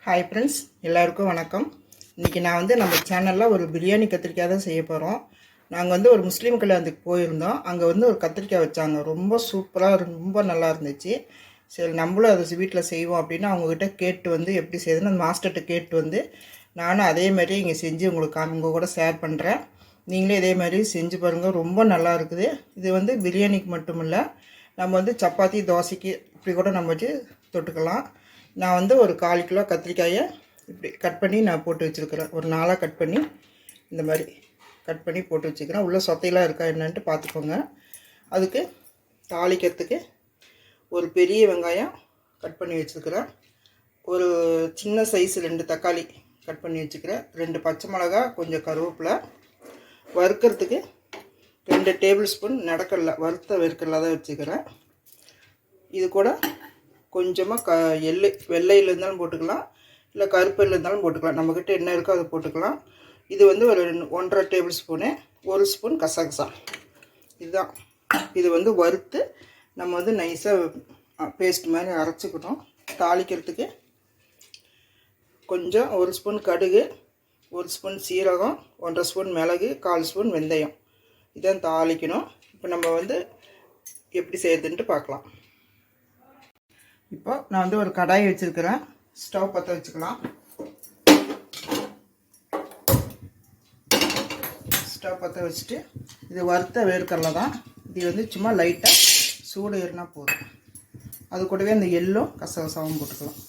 Hi friends, எல்லாருக்கும் வணக்கம். இன்றைக்கி நான் நம்ம சேனலில் ஒரு பிரியாணி கத்திரிக்காய் தான் செய்ய போகிறோம். நாங்கள் ஒரு முஸ்லீம் கல்யாணத்துக்கு போயிருந்தோம். அங்கே ஒரு கத்திரிக்காய் வச்சாங்க. ரொம்ப சூப்பராக ரொம்ப நல்லா இருந்துச்சு. சரி, நம்மளும் அதை வீட்டில் செய்வோம் அப்படின்னு அவங்கக்கிட்ட கேட்டு எப்படி செய்யுதுன்னு அந்த மாஸ்டர்கிட்ட கேட்டு நானும் அதே மாதிரி இங்கே செஞ்சு உங்களுக்கு அவங்க கூட ஷேர் பண்ணுறேன். நீங்களே இதே மாதிரி செஞ்சு பாருங்கள். ரொம்ப நல்லா இருக்குது. இது பிரியாணிக்கு மட்டும் இல்லை, நம்ம சப்பாத்தி தோசைக்கு இப்படி கூட நம்ம வச்சு தொட்டுக்கலாம். நான் ஒரு 1/4 கிலோ கத்திரிக்காயை இப்படி கட் பண்ணி நான் போட்டு வச்சுருக்கிறேன். ஒரு 4ஆக கட் பண்ணி இந்த மாதிரி கட் பண்ணி போட்டு வச்சுக்கிறேன். உள்ளே சொத்தையெல்லாம் இருக்கா என்னன்ட்டு பார்த்துக்கோங்க. அதுக்கு தாளிக்கிறதுக்கு ஒரு பெரிய வெங்காயம் கட் பண்ணி வச்சுருக்கிறேன். ஒரு சின்ன சைஸ் 2 தக்காளி கட் பண்ணி வச்சுக்கிறேன். 2 பச்சை மிளகா, கொஞ்சம் கருவேப்பிலை. வறுக்கிறதுக்கு 2 டேபிள் ஸ்பூன் நடக்கடலை, வறுத்த வேர்க்கடலை தான் வச்சுக்கிறேன். இது கூட கொஞ்சமாக வெள்ளையில் இருந்தாலும் போட்டுக்கலாம், இல்லை கருப்பில் இருந்தாலும் போட்டுக்கலாம். நம்மக்கிட்ட என்ன இருக்கோ அதை போட்டுக்கலாம். இது ஒரு 1.5 டேபிள் ஸ்பூனு, 1 ஸ்பூன் கசகசா. இதுதான். இது வறுத்து நம்ம நைஸாக பேஸ்ட் மாதிரி அரைச்சிக்கணும். தாளிக்கிறதுக்கு கொஞ்சம் 1 ஸ்பூன் கடுகு, 1 ஸ்பூன் சீரகம், 1.5 ஸ்பூன் மிளகு, 1/4 ஸ்பூன் வெந்தயம். இதான் தாளிக்கணும். இப்போ நம்ம எப்படி செய்யறதுன்ட்டு பார்க்கலாம். இப்போ நான் ஒரு கடாய் வச்சுருக்கிறேன். ஸ்டவ் பற்ற வச்சுக்கலாம். ஸ்டவ் பற்ற வச்சுட்டு இது வறுத்த வேர்க்கடலை தான். இது சும்மா லைட்டாக சூடு ஏறினா போதும். அது கூடவே இந்த எள்ளும் கசகசாவும் போட்டுக்கலாம்.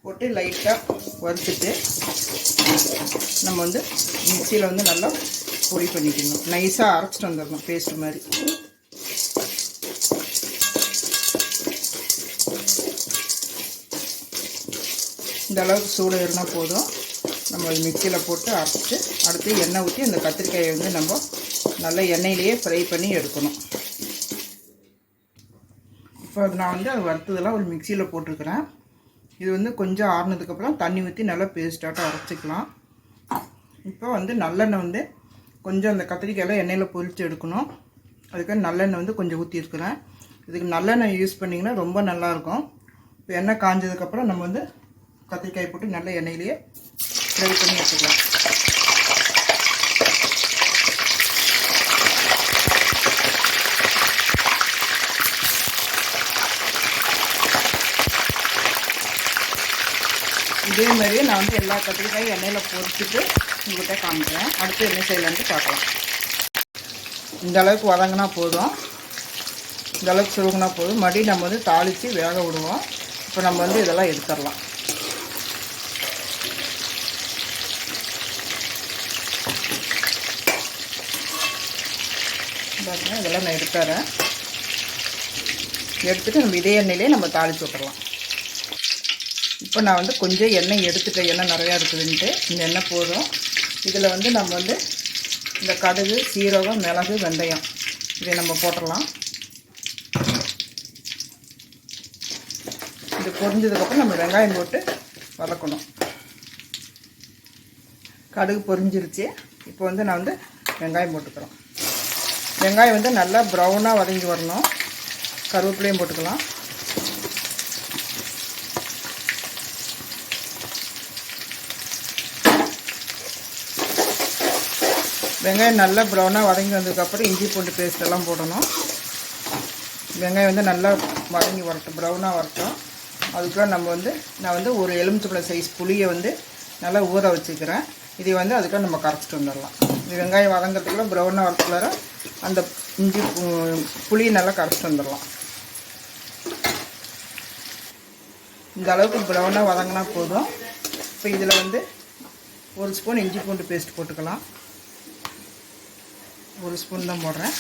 போட்டு லைட்டாக வறுத்துட்டு நம்ம மிக்சியில் நல்லா பொடி பண்ணிக்கணும். நைஸாக அரைச்சிட்டு வந்துடணும், பேஸ்ட் மாதிரி. இந்த அளவுக்கு சூடு ஏறினா போதும். நம்ம மிக்சியில் போட்டு அரைச்சிட்டு அடுத்து எண்ணெய் ஊற்றி அந்த கத்திரிக்காயை நம்ம நல்லா எண்ணெயிலேயே ஃப்ரை பண்ணி எடுக்கணும். இப்போ நான் அது வறுத்ததெல்லாம் ஒரு மிக்சியில் போட்டிருக்கிறேன். இது கொஞ்சம் ஆறுனதுக்கப்புறம் தண்ணி ஊற்றி நல்லா பேஸ்ட்டாட்டம் அரைச்சிக்கலாம். இப்போ நல்லெண்ணெய் கொஞ்சம் அந்த கத்திரிக்காயெல்லாம் எண்ணெயில் பொரித்து எடுக்கணும். அதுக்காக நல்லெண்ணெய் கொஞ்சம் ஊற்றிருக்கிறேன். இதுக்கு நல்லெண்ணெய் யூஸ் பண்ணிங்கன்னா ரொம்ப நல்லாயிருக்கும். இப்போ எண்ணெய் காஞ்சதுக்கப்புறம் நம்ம கத்திரிக்காய் போட்டு நல்ல எண்ணெயிலேயே ஃப்ரை பண்ணி எடுத்துக்கலாம். இதே மாதிரியே நான் எல்லா கத்திரிக்காயும் எண்ணெயில் பொரிச்சிட்டு உங்கள்கிட்ட காமிக்கிறேன். அடுத்து என்ன செய்யலான்ட்டு பார்க்கலாம். இந்த அளவுக்கு வதங்கினா போதும். இந்த அளவுக்கு சுருங்கினா போதும். மறுபடியும் நம்ம தாளித்து வேக விடுவோம். இப்போ நம்ம இதெல்லாம் எடுத்துடலாம். இதெல்லாம் நான் எடுத்துறேன். எடுத்துகிட்டு நம்ம இதே எண்ணெயிலே நம்ம தாளித்து விட்டுறலாம். இப்போ நான் கொஞ்சம் எண்ணெய் எடுத்துட்டேன். எண்ணெய் நிறையா இருக்குதுன்ட்டு இந்த எண்ணெய் போதும். இதில் நம்ம இந்த கடுகு, சீரகம், மிளகு, வெந்தயம் இதை நம்ம போட்டுடலாம். இது பொரிஞ்சதுக்கப்புறம் நம்ம வெங்காயம் போட்டு வதக்கணும். கடுகு பொரிஞ்சிருச்சு. இப்போ நான் வெங்காயம் போட்டுக்கிறோம். வெங்காயம் நல்லா ப்ரௌனாக வதங்கி வரணும். கருவேப்பிலையும் போட்டுக்கலாம். வெங்காயம் நல்லா ப்ரௌனாக வதங்கி வந்ததுக்கப்புறம் இஞ்சி பூண்டு பேஸ்ட்டெல்லாம் போடணும். வெங்காயம் நல்லா வதங்கி வரட்டும், ப்ரௌனாக வரட்டும். அதுக்குள்ளே நம்ம நான் ஒரு எலுமிச்சம்பழம் சைஸ் புளியை நல்லா ஊற வச்சுக்கிறேன். இதை அதுக்காக நம்ம கரைச்சிட்டு வந்துடலாம். இது வெங்காயம் வதங்கிறதுக்குள்ள ப்ரௌனாக வரக்குள்ளார அந்த இஞ்சி புளியை நல்லா கரைச்சிட்டு வந்துடலாம். இந்த அளவுக்கு ப்ரௌனாக வதங்கினா போதும். இப்போ இதில் 1 ஸ்பூன் இஞ்சி பூண்டு பேஸ்ட் போட்டுக்கலாம். 1 ஸ்பூன் தான் போடுறேன்.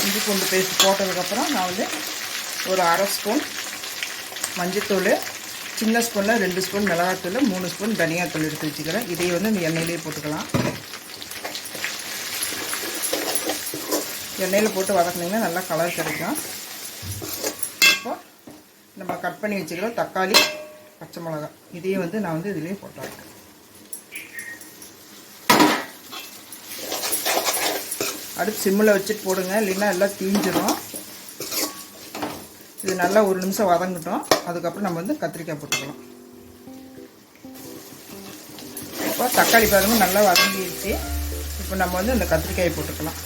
இஞ்சி பூண்டு பேஸ்ட் போட்டதுக்கப்புறம் நான் ஒரு 1/2 ஸ்பூன் மஞ்சத்தூள், சின்ன ஸ்பூனில் 2 ஸ்பூன் மிளகாத்தூள், 3 ஸ்பூன் தனியாத்தூள் எடுத்து வச்சுக்கிறேன். இதை இந்த எண்ணெயிலே போட்டுக்கலாம். எண்ணெயில் போட்டு வதக்குனிங்கன்னா நல்லா கலர் கிடைக்கும். இப்போ நம்ம கட் பண்ணி வச்சுக்கிற தக்காளி, பச்சை மிளகா இதையும் நான் இதுலேயே போட்டுறேன். அடுத்து சிம்மில் வச்சுட்டு போடுங்க, இல்லைன்னா எல்லாம் தீஞ்சிடும். இது நல்லா ஒரு நிமிஷம் வதங்கட்டும். அதுக்கப்புறம் நம்ம வந்து கத்திரிக்காய் போட்டுக்கலாம். இப்போ தக்காளி பாருங்கள் நல்லா வதங்கிடுச்சு. இப்போ நம்ம வந்து இந்த கத்திரிக்காயை போட்டுக்கலாம்.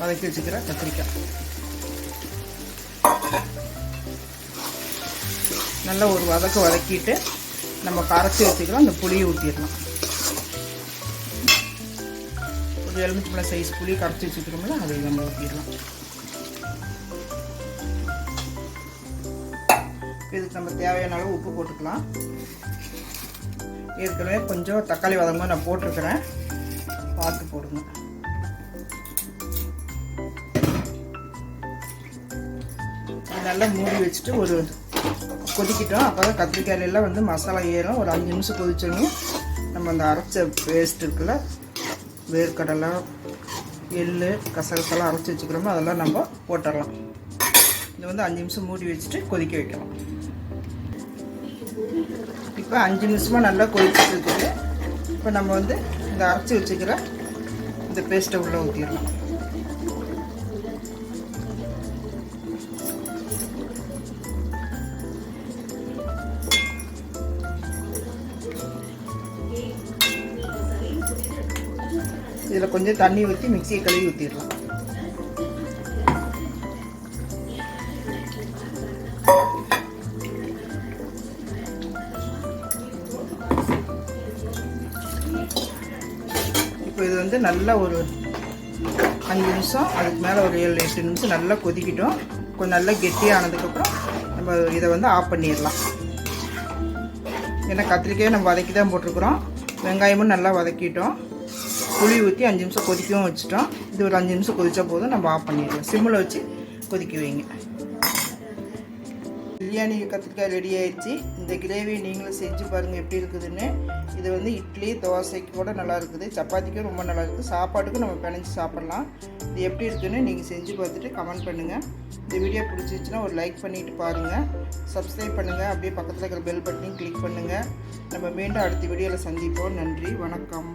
வதக்கி வச்சுக்கிற கத்திரிக்காய் நல்லா ஒரு வதக்கிட்டு நம்ம கரைச்சி வச்சுக்கிறோம். அந்த புளியை ஊற்றிடலாம். ஒரு எலுமிச்சம்பழம் சைஸ் புளி கரைச்சி வச்சுக்கிறோம்ல, அதை நம்ம ஊற்றிடலாம். இதுக்கு நம்ம தேவையான அளவு உப்பு போட்டுக்கலாம். ஏற்கனவே கொஞ்சம் தக்காளி வதங்க நான் போட்டிருக்கிறேன், பார்த்து போடுங்க. நல்லா மூடி வச்சுட்டு ஒரு கொதிக்கிட்டோம். அப்போ தான் கத்திரிக்காயிலெல்லாம் வந்து மசாலா ஏறும். ஒரு 5 நிமிஷம் கொதிச்சோடனே நம்ம அந்த அரைச்ச பேஸ்ட் இருக்குல்ல, வேர்க்கடலை எள்ளு கசகசெல்லாம் அரைச்சி வச்சுக்கிறோமோ அதெல்லாம் நம்ம போட்டுடலாம். இது வந்து 5 நிமிஷம் மூடி வச்சுட்டு கொதிக்க வைக்கலாம். இப்போ 5 நிமிஷமாக நல்லா கொதிச்சுட்டு இருக்குது. இப்போ நம்ம வந்து இந்த அரைச்சி வச்சுக்கிற இந்த பேஸ்ட்டை உள்ளே ஊற்றிடலாம். இதில் கொஞ்சம் தண்ணி ஊற்றி மிக்சியை கழுவி ஊற்றிடலாம். இப்போ இது வந்து நல்லா ஒரு 5 நிமிஷம், அதுக்கு மேலே ஒரு 7-8 நிமிஷம் நல்லா கொதிக்கிட்டோம். கொஞ்சம் நல்லா கெட்டியானதுக்கப்புறம் நம்ம இதை வந்து ஆஃப் பண்ணிடலாம். ஏன்னா கத்திரிக்காயை நம்ம வதக்கி தான் போட்டிருக்கிறோம். வெங்காயமும் நல்லா வதக்கிட்டோம். புளி ஊற்றி 5 நிமிஷம் கொதிக்கவும் வச்சுட்டோம். இது ஒரு 5 நிமிஷம் கொதிச்சா போதும், நம்ம ஆஃப் பண்ணிடலாம். சிம்மில் வச்சு கொதிக்க வைங்க. பிரியாணி கத்திரிக்காய் ரெடி ஆயிடுச்சு. இந்த கிரேவி நீங்களும் செஞ்சு பாருங்கள் எப்படி இருக்குதுன்னு. இது வந்து இட்லி தோசைக்கு கூட நல்லா இருக்குது, சப்பாத்திக்கும் ரொம்ப நல்லா இருக்குது, சாப்பாட்டுக்கும் நம்ம பிணைஞ்சி சாப்பிட்லாம். இது எப்படி இருக்குதுன்னு நீங்கள் செஞ்சு பார்த்துட்டு கமெண்ட் பண்ணுங்கள். இந்த வீடியோ பிடிச்சிச்சுன்னா ஒரு லைக் பண்ணிவிட்டு பாருங்கள், சப்ஸ்கிரைப் பண்ணுங்கள், அப்படியே பக்கத்தில் இருக்கிற பெல் பட்டனையும் கிளிக் பண்ணுங்கள். நம்ம மீண்டும் அடுத்த வீடியோவில் சந்திப்போம். நன்றி, வணக்கம்.